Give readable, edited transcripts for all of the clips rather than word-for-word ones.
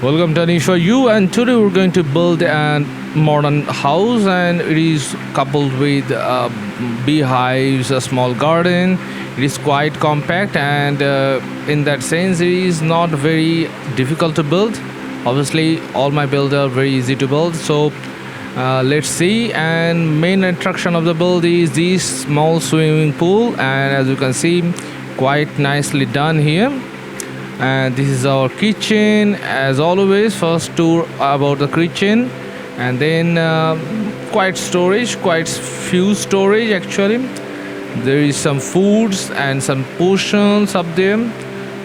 Welcome to AnishforU, and today we're going to build a modern house, and it is coupled with beehives, a small garden. It is quite compact, and in that sense, it is not very difficult to build. Obviously, all my builds are very easy to build. So let's see. And main attraction of the build is this small swimming pool, and as you can see, quite nicely done here. And this is our kitchen. As always, first tour about the kitchen, and then quite few storage actually. There is some foods and some portions up there,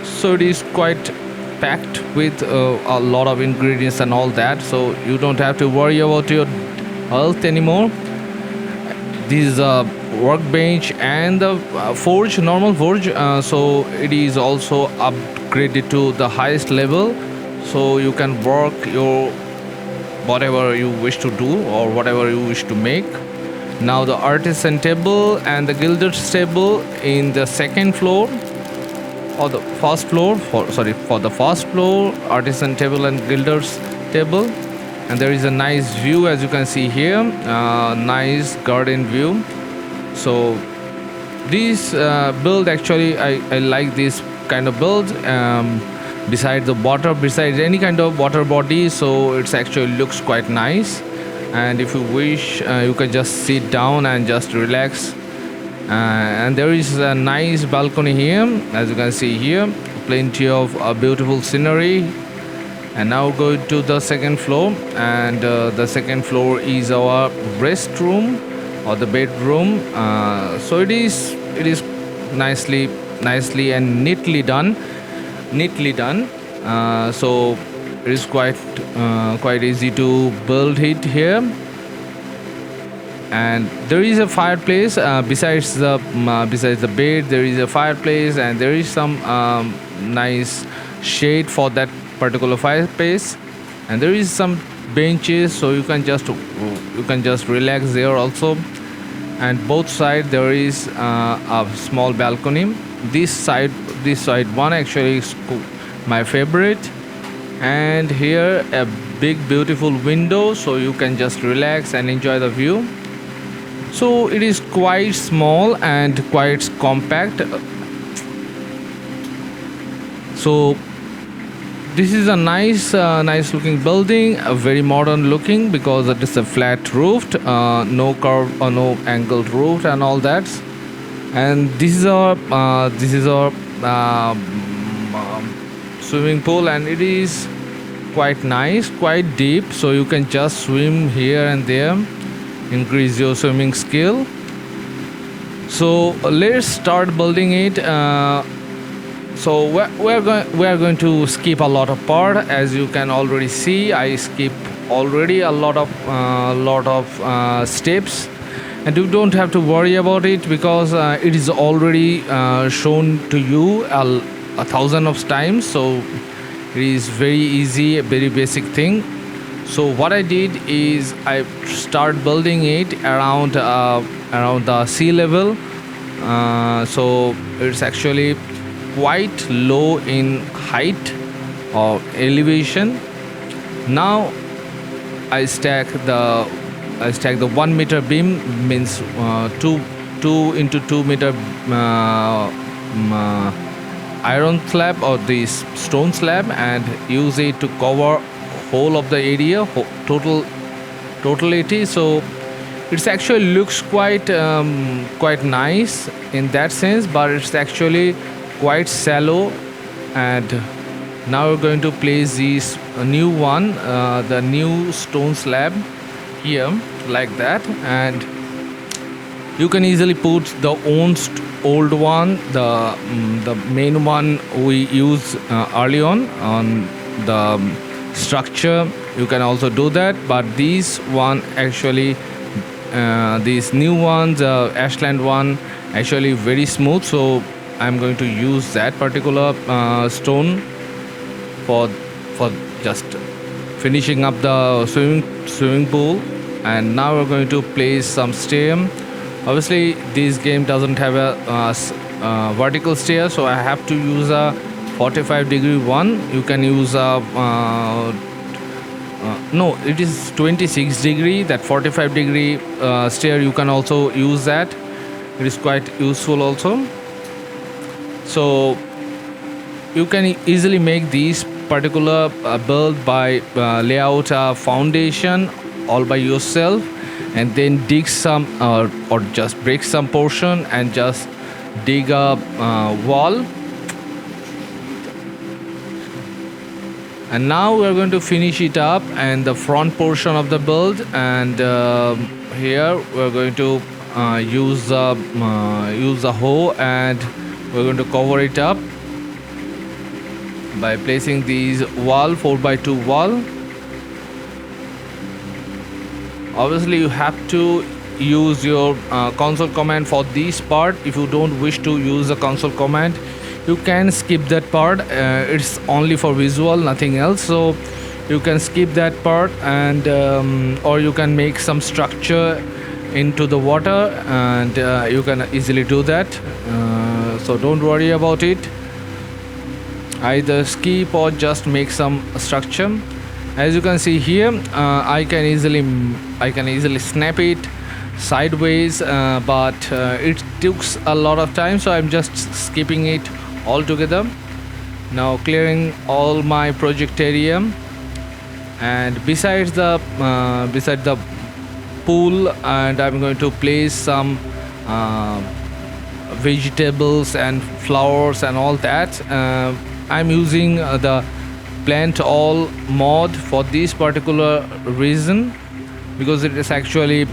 so it is quite packed with a lot of ingredients and all that, so you don't have to worry about your health anymore. This is a workbench and the forge, normal forge, so it is also upgraded to the highest level, so you can work your whatever you wish to do or whatever you wish to make. Now the artisan table and the gilder's table in the second floor, or the first floor, for the first floor, artisan table and gilder's table. And there is a nice view, as you can see here, nice garden view. So this build actually, I like this kind of build. Beside the water, besides any kind of water body, so it's actually looks quite nice. And if you wish, you can just sit down and just relax. And there is a nice balcony here, as you can see here, plenty of beautiful scenery. And now go to the second floor, and the second floor is our restroom or the bedroom. So it is nicely and neatly done. So it is quite easy to build it here. And there is a fireplace, besides the bed. There is a fireplace, and there is some nice shade for that particular fireplace. And there is some benches, so you can just relax there also. And both side there is a small balcony. This side one actually is my favorite. And here a big beautiful window, so you can just relax and enjoy the view. So it is quite small and quite compact. So this is a nice looking building, very modern looking, because it is a flat roofed, no curve or no angled roof and all that. And this is our swimming pool, and it is quite nice, quite deep, so you can just swim here and there, increase your swimming skill. So let's start building it. So we are going to skip a lot of part, as you can already see. I skip already a lot of steps, and you don't have to worry about it, because it is already shown to you a thousand of times. So it is very easy, a very basic thing. So what I did is I start building it around the sea level. So it's actually quite low in height or elevation. Now I stack the 1 meter beam, means 2 into 2 meter iron slab or this stone slab, and use it to cover whole of the area, totality. So it's actually looks quite nice in that sense, but it's actually quite shallow. And now we're going to place this new one, the new stone slab here, like that. And you can easily put the old one, the main one we use early on the structure. You can also do that, but these one actually, these new ones, Ashland one, actually very smooth. So I'm going to use that particular stone for just finishing up the swimming pool. And now we're going to place some stair. Obviously this game doesn't have a vertical stair, so I have to use a 45-degree one. You can use a no, it is 26-degree. That 45-degree stair, you can also use that. It is quite useful also. So you can easily make these particular build by lay out a foundation all by yourself, and then dig some or just break some portion and just dig a wall. And now we're going to finish it up and the front portion of the build, and here we're going to use the hoe, and we're going to cover it up by placing these wall 4x2 wall. Obviously you have to use your console command for this part. If you don't wish to use the console command, you can skip that part. It's only for visual, nothing else, so you can skip that part. And or you can make some structure into the water, and you can easily do that. So don't worry about it. Either skip or just make some structure. As you can see here, I can easily snap it sideways, but it takes a lot of time, so I'm just skipping it altogether. Now clearing all my project area, and beside the pool, and I'm going to place some vegetables and flowers and all that. I'm using the plant all mod for this particular reason, because it is actually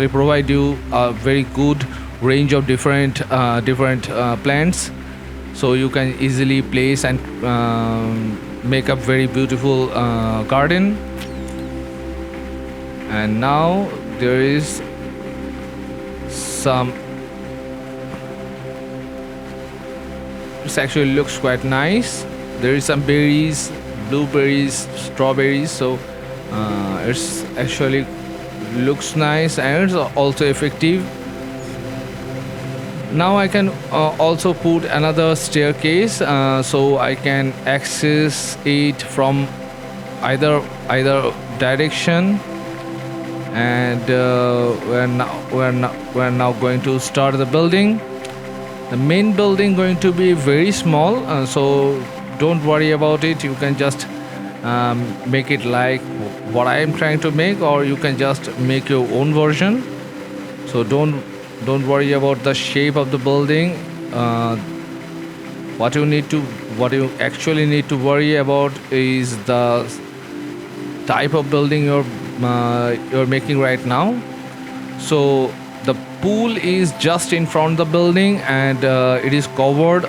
provide you a very good range of different plants, so you can easily place and make a very beautiful garden. And now there is some, it actually looks quite nice. There is some berries, blueberries, strawberries, so it's actually looks nice and it's also effective. Now I can also put another staircase, so I can access it from either direction. And we're now going to start the building. The main building going to be very small, so don't worry about it. You can just make it like what I am trying to make, or you can just make your own version. So don't worry about the shape of the building. What you actually need to worry about is the type of building you're making right now. So the pool is just in front of the building, and it is covered.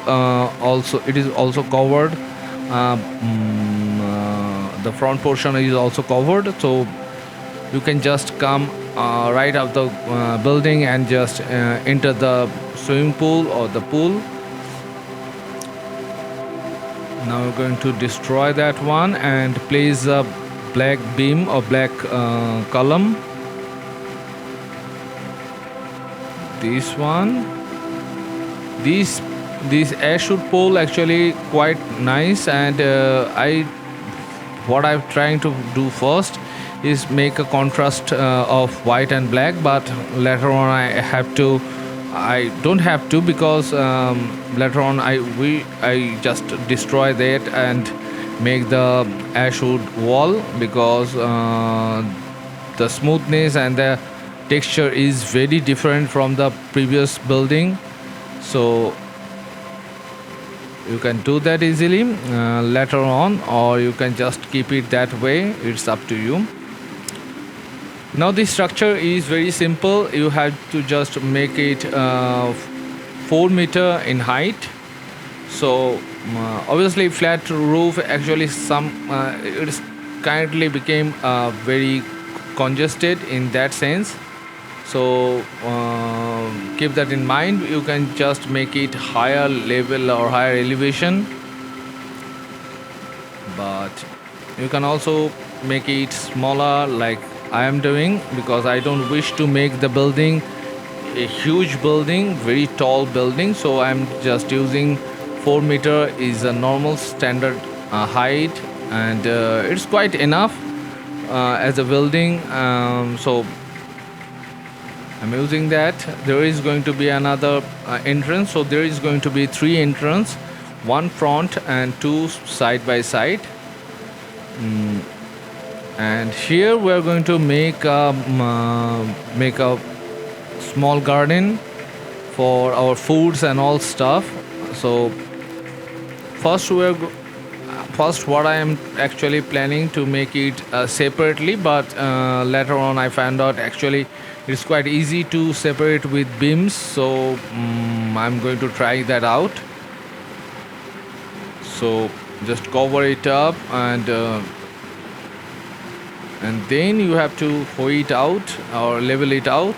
It is also covered. The front portion is also covered, so you can just come right out the building and just enter the swimming pool or the pool. Now we're going to destroy that one and place a black beam or black column. This one, this ashwood pole actually quite nice, and what I'm trying to do first is make a contrast of white and black, but later on I don't have to, because later on I just destroy that and make the ashwood wall, because the smoothness and the texture is very different from the previous building. So you can do that easily later on, or you can just keep it that way. It's up to you. Now the structure is very simple. You have to just make it 4 meter in height. So obviously flat roof actually it is currently became very congested in that sense. So keep that in mind. You can just make it higher level or higher elevation, but you can also make it smaller like I am doing, because I don't wish to make the building a huge building, very tall building. So I'm just using 4 meter is a normal standard height, and it's quite enough as a building. So I'm using that. There is going to be another entrance, so there is going to be three entrance, one front and two side by side. And here we are going to make a small garden for our foods and all stuff. So first first what I am actually planning to make it separately, but later on I found out actually it's quite easy to separate with beams. So I'm going to try that out. So just cover it up, and then you have to hoe it out or level it out.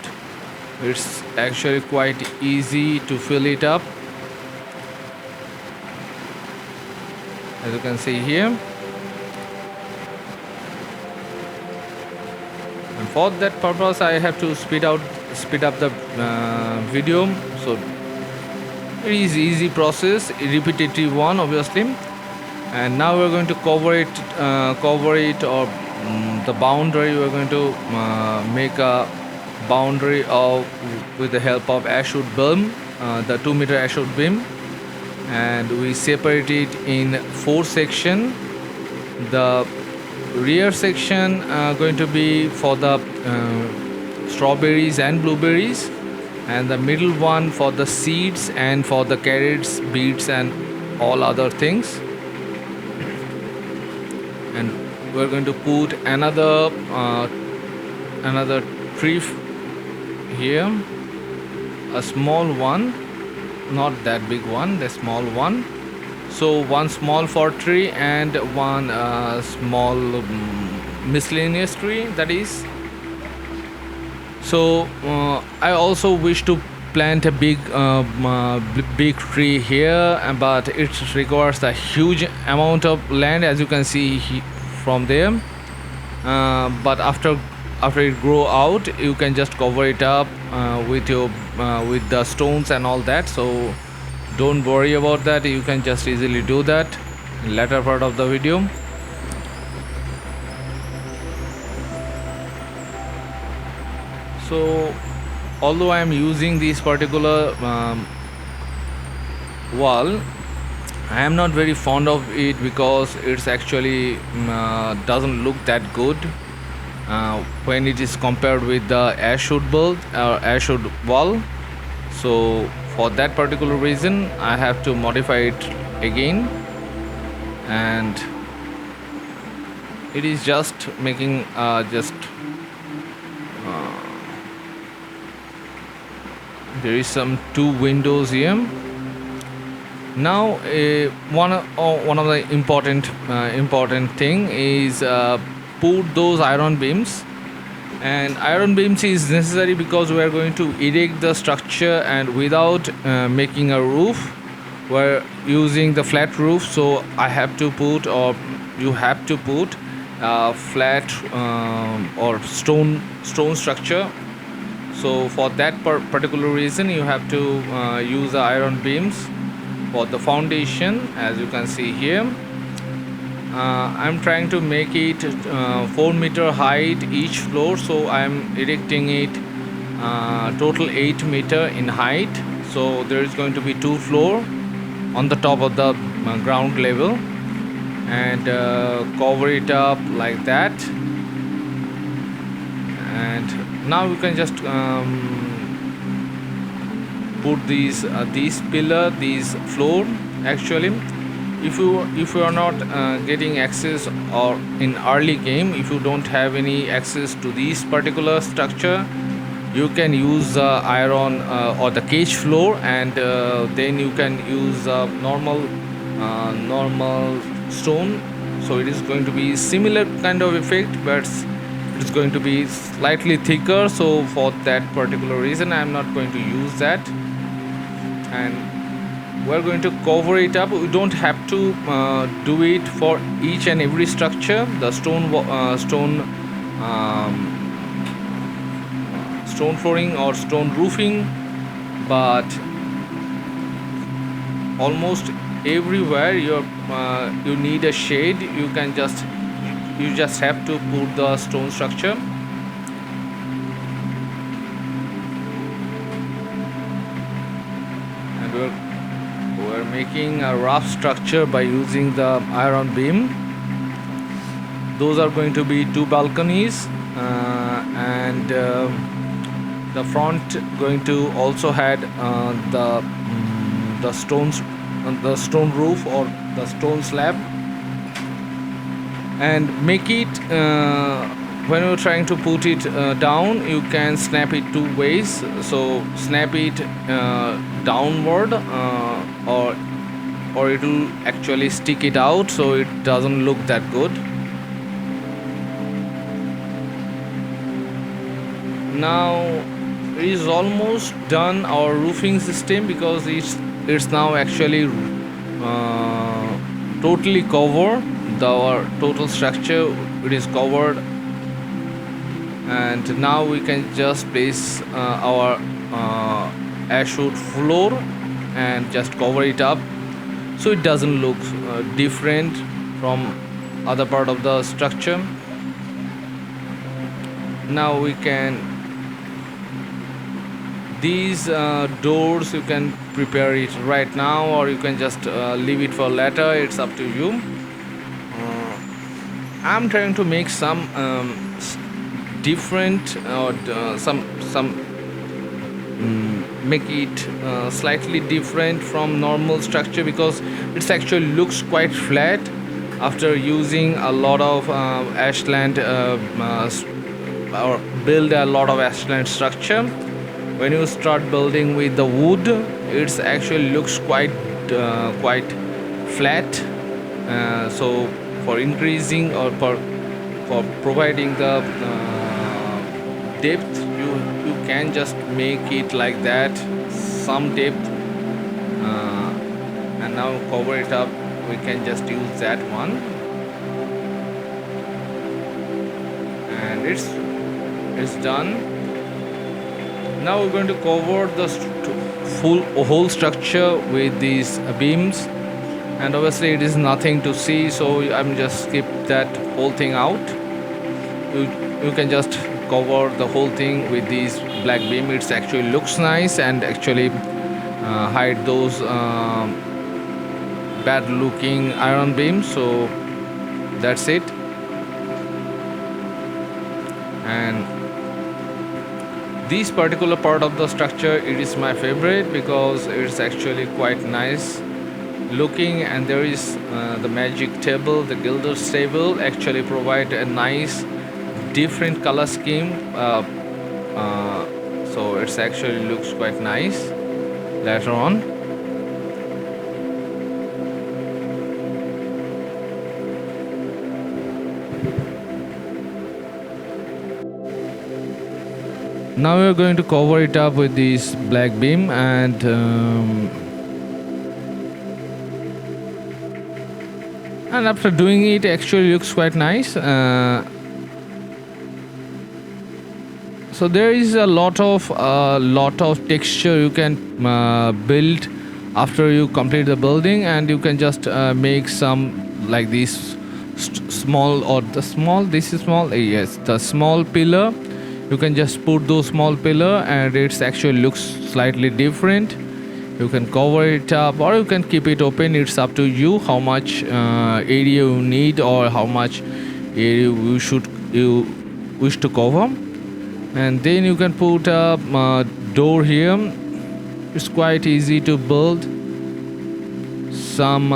It's actually quite easy to fill it up, as you can see here. And for that purpose I have to speed up the video. So it is easy process, repetitive one obviously. And now we're going to cover it, or the boundary. We're going to make a boundary with the help of ashwood beam, the 2 meter ashwood beam, and we separate it in 4 sections. The rear section going to be for the strawberries and blueberries, and the middle one for the seeds and for the carrots, beets, and all other things. And we're going to put another tree here, a small one, not that big one, the small one. So one small for tree and one small miscellaneous tree, that is. So I also wish to plant a big tree here, but it requires a huge amount of land, as you can see from there. But after it grow out, you can just cover it up with the stones and all that. So don't worry about that, you can just easily do that in later part of the video. So although I am using this particular wall, I am not very fond of it because it's actually doesn't look that good when it is compared with the ashwood build or ashwood wall. So for that particular reason I have to modify it again, and it is just making there is some 2 windows here. Now one of the important thing is put those iron beams. And iron beams is necessary because we are going to erect the structure, and without making a roof, we're using the flat roof. So I have to put, or you have to put, flat or stone structure. So for that particular reason you have to use the iron beams for the foundation, as you can see here. I'm trying to make it 4 meter height each floor, so I'm erecting it total 8 meter in height. So there is going to be 2 floors on the top of the ground level, and cover it up like that. And now you can just put these floor. Actually, if you are not getting access, or in early game if you don't have any access to this particular structure, you can use the iron or the cage floor, and then you can use normal stone. So it is going to be similar kind of effect, but it's going to be slightly thicker. So for that particular reason I am not going to use that, and we're going to cover it up. We don't have to do it for each and every structure, the stone flooring or stone roofing, but almost everywhere you need a shade. You just have to put the stone structure. And we're making a rough structure by using the iron beam. Those are going to be two balconies, and the front going to also had the stones, the stone roof or the stone slab, and make it when you're trying to put it down, you can snap it two ways. So snap it downward, or it will actually stick it out, so it doesn't look that good. Now it is almost done our roofing system, because it's now actually totally covered. Our total structure, it is covered, and now we can just place our ashwood floor and just cover it up, so it doesn't look different from other part of the structure. Now we can, these doors, you can prepare it right now, or you can just leave it for later. It's up to you. I'm trying to make some different, or make it slightly different from normal structure, because it actually looks quite flat after using a lot of ashland, or build a lot of ashland structure. When you start building with the wood, it actually looks quite flat. So for increasing, or for providing the depth, you can just make it like that, some depth, and now cover it up. We can just use that one, and it's done. Now we're going to cover the whole structure with these beams, and obviously it is nothing to see, so I'm just skip that whole thing out. You can just cover the whole thing with these black beam. It actually looks nice, and actually hide those bad looking iron beams. So that's it. And this particular part of the structure, it is my favorite, because it's actually quite nice looking, and there is the magic table, the gilder's table, actually provide a nice different color scheme, so it's actually looks quite nice later on. Now we're going to cover it up with this black beam, and after doing it, actually looks quite nice. So there is a lot of texture you can build after you complete the building, and you can just make some like this small, or the small, this is small, yes, the small pillar. You can just put those small pillar, and it actually looks slightly different. You can cover it up, or you can keep it open. It's up to you how much area you need, or how much area you wish to cover. And then you can put a door here. It's quite easy to build. Some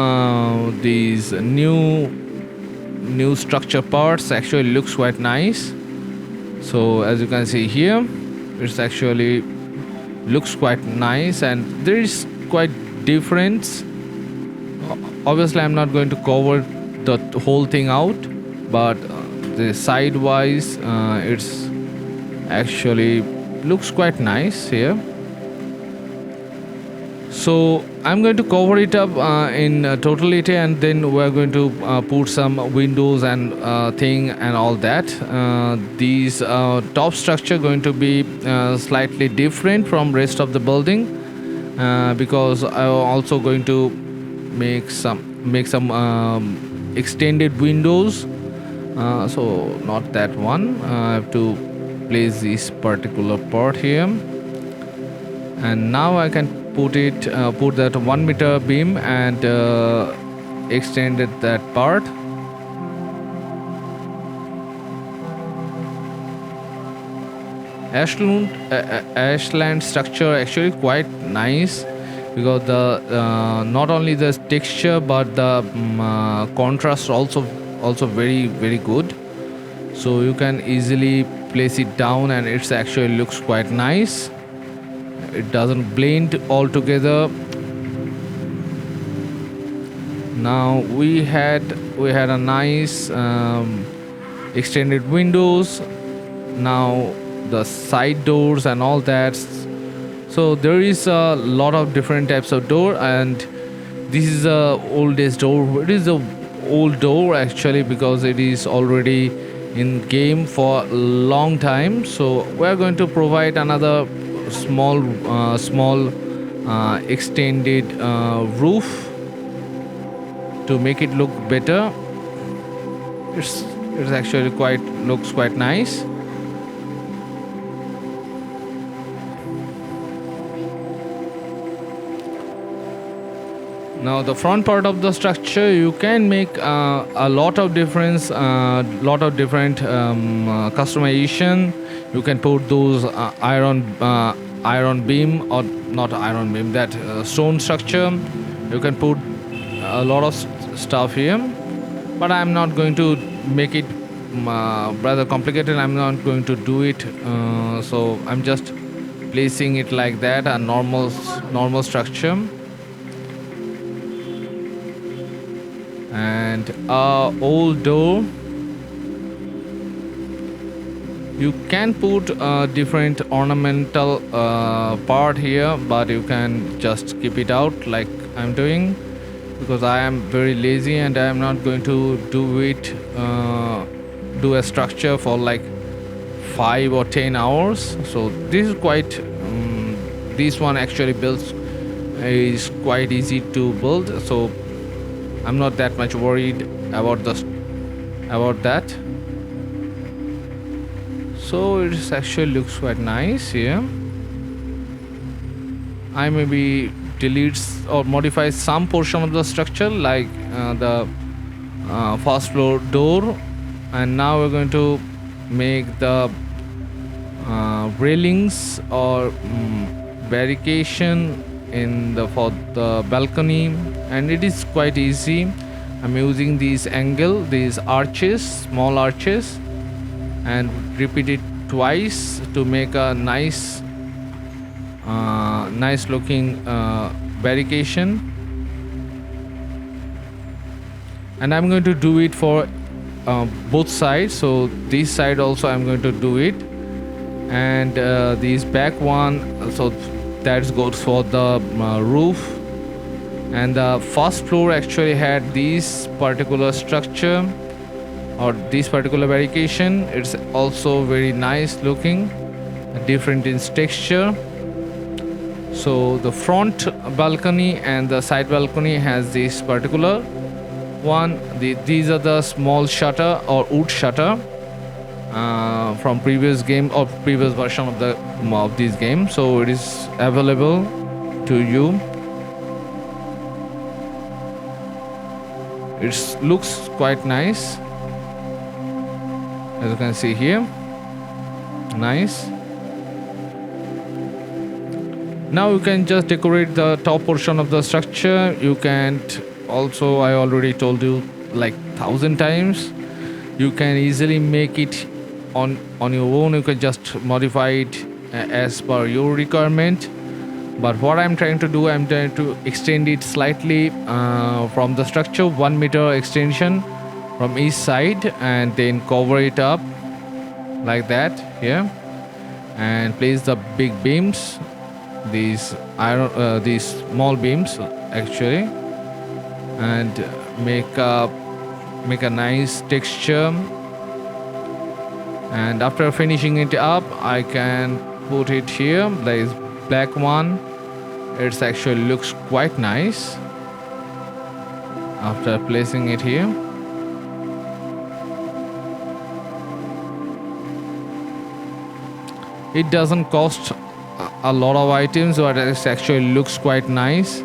these new structure parts actually looks quite nice. So as you can see here, it's actually looks quite nice, and there is quite difference. Obviously I'm not going to cover the whole thing out, but the side wise it's actually looks quite nice here. So I'm going to cover it up in totality, and then we're going to put some windows and thing and all that. These top structure going to be slightly different from rest of the building. because I'm also going to make some extended windows. So not that one. I have to place this particular part here, and now I can put that 1 meter beam and extended that part. Ashland structure actually quite nice because the not only the texture but the contrast also very good. So you can easily place it down and it's actually looks quite nice. It doesn't blend all together. Now we had a nice extended windows. Now the side doors and all that. So there is a lot of different types of door, and this is a oldest door. It is a old door actually because it is already in game for a long time. So we are going to provide another small extended roof to make it look better. It's actually quite looks quite nice. Now the front part of the structure, you can make a lot of different customization. You can put those iron beam, or not iron beam, that stone structure. You can put a lot of stuff here, but I'm not going to make it rather complicated. I'm not going to do it. So I'm just placing it like that, a normal structure. And old door, you can put a different ornamental part here, but you can just keep it out like I'm doing, because I am very lazy and I am not going to do a structure for like 5 or 10 hours. So this is quite this one actually builds is quite easy to build, so I'm not that much worried about that. So it actually looks quite nice here. I maybe deletes or modifies some portion of the structure, like the first floor door, and now we're going to make the railings or barricade for the balcony, and it is quite easy. I'm using these arches, small arches, and repeat it twice to make a nice looking barricade. And I'm going to do it for both sides. So this side also I'm going to do it, and this back one, so that goes for the roof. And the first floor actually had this particular structure or this particular barricade. It's also very nice looking, different in texture. So the front balcony and the side balcony has this particular one. These are the small shutter or wood shutter from previous game or previous version of this game, so it is available to you. It looks quite nice, as you can see here. Nice. Now you can just decorate the top portion of the structure. You can also, I already told you like 1,000 times, you can easily make it on your own. You can just modify it as per your requirement. But what I'm trying to do, I'm trying to extend it slightly from the structure, 1 meter extension from each side, and then cover it up like that here, and place the big beams, these small beams actually, and make a nice texture. And after finishing it up, I can put it here, there is black one, It actually looks quite nice after placing it here. It doesn't cost a lot of items, but it actually looks quite nice.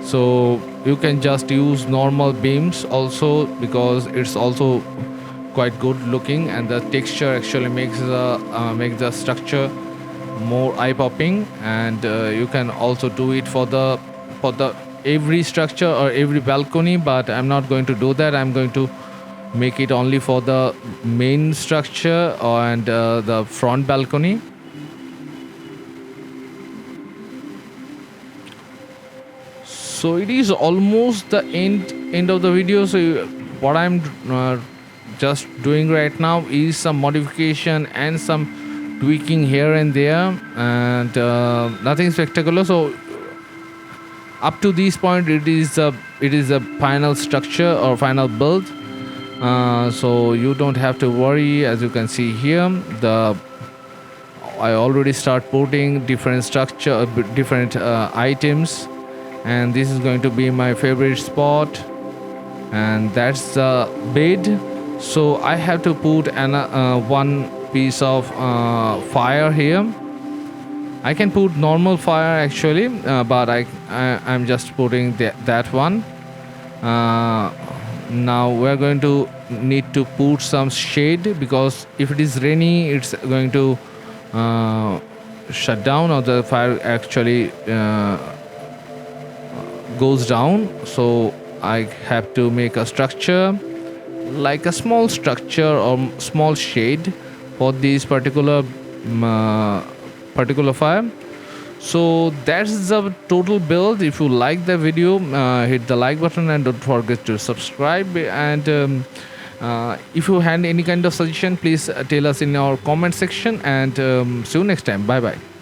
So you can just use normal beams also, because it's also quite good looking, and the texture actually makes the structure more eye popping. And you can also do it for the every structure or every balcony, but I'm not going to do that. I'm going to make it only for the main structure and the front balcony. So it is almost the end of the video. So what I'm just doing right now is some modification and some tweaking here and there, and nothing spectacular. So up to this point, it is a final structure or final build. So you don't have to worry. As you can see here, the I already start putting different structure, different items, and this is going to be my favorite spot, and that's the bed. So I have to put one piece of fire here. I can put normal fire actually, but I'm just putting that one. Now we're going to need to put some shade, because if it is rainy, it's going to shut down, or the fire actually goes down. So I have to make a structure, like a small structure or small shade for this particular fire. So that's the total build. If you like the video, hit the like button and don't forget to subscribe. And if you had any kind of suggestion, please tell us in our comment section. And see you next time. Bye bye.